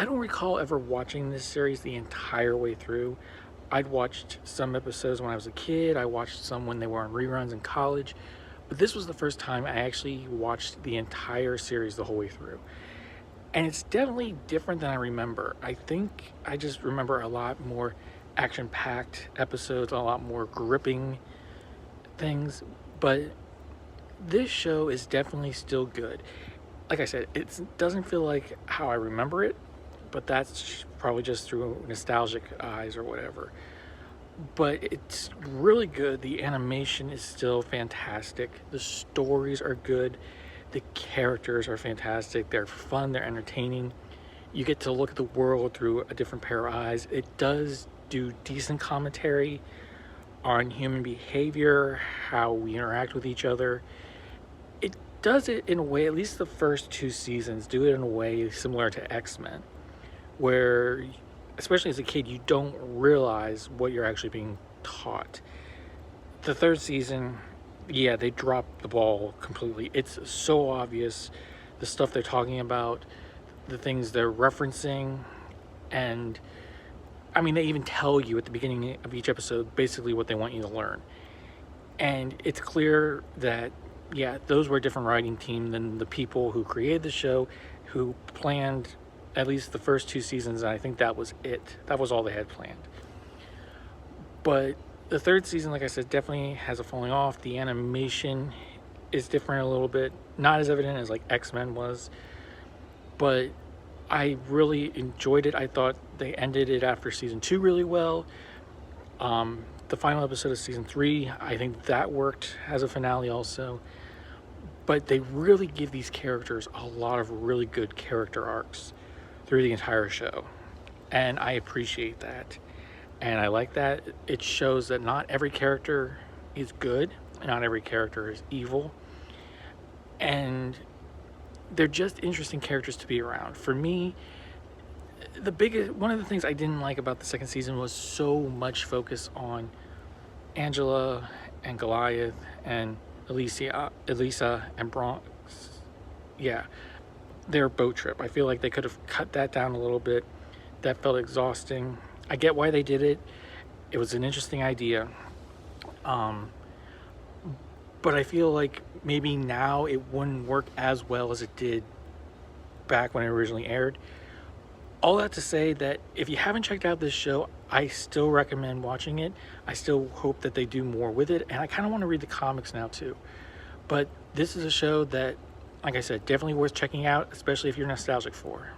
I don't recall ever watching this series the entire way through. I'd watched some episodes when I was a kid, I watched some when they were on reruns in college, but this was the first time I actually watched the entire series the whole way through. And it's definitely different than I remember. I think I just remember a lot more action packed episodes, a lot more gripping things, but this show is definitely still good. Like I said, it doesn't feel like how I remember it, but that's probably just through nostalgic eyes or whatever. But it's really good. The animation is still fantastic. The stories are good. The characters are fantastic. They're fun, they're entertaining. You get to look at the world through a different pair of eyes. It does do decent commentary on human behavior, how we interact with each other. It does it in a way, at least the first two seasons, do it in a way similar to X-Men, where, especially as a kid, you don't realize what you're actually being taught. The third season, yeah, they dropped the ball completely. It's so obvious, the stuff they're talking about, the things they're referencing, and I mean, they even tell you at the beginning of each episode basically what they want you to learn. And it's clear that, yeah, those were a different writing team than the people who created the show, who planned at least the first two seasons, and I think that was it. That was all they had planned. But the third season, like I said, definitely has a falling off. The animation is different a little bit, not as evident as like X-Men was, but I really enjoyed it. I thought they ended it after season 2 really well. The final episode of season 3, I think that worked as a finale also. But they really give these characters a lot of really good character arcs through the entire show. And I appreciate that. And I like that. It shows that not every character is good, not every character is evil. And they're just interesting characters to be around. For me, one of the things I didn't like about the second season was so much focus on Angela and Goliath and Elisa and Bronx. Yeah, their boat trip. I feel like they could have cut that down a little bit. That felt exhausting. I get why they did it. It was an interesting idea. But I feel like maybe now it wouldn't work as well as it did back when it originally aired. All that to say that if you haven't checked out this show, I still recommend watching it. I still hope that they do more with it, and I kind of want to read the comics now too. But this is a show that, like I said, definitely worth checking out, especially if you're nostalgic for.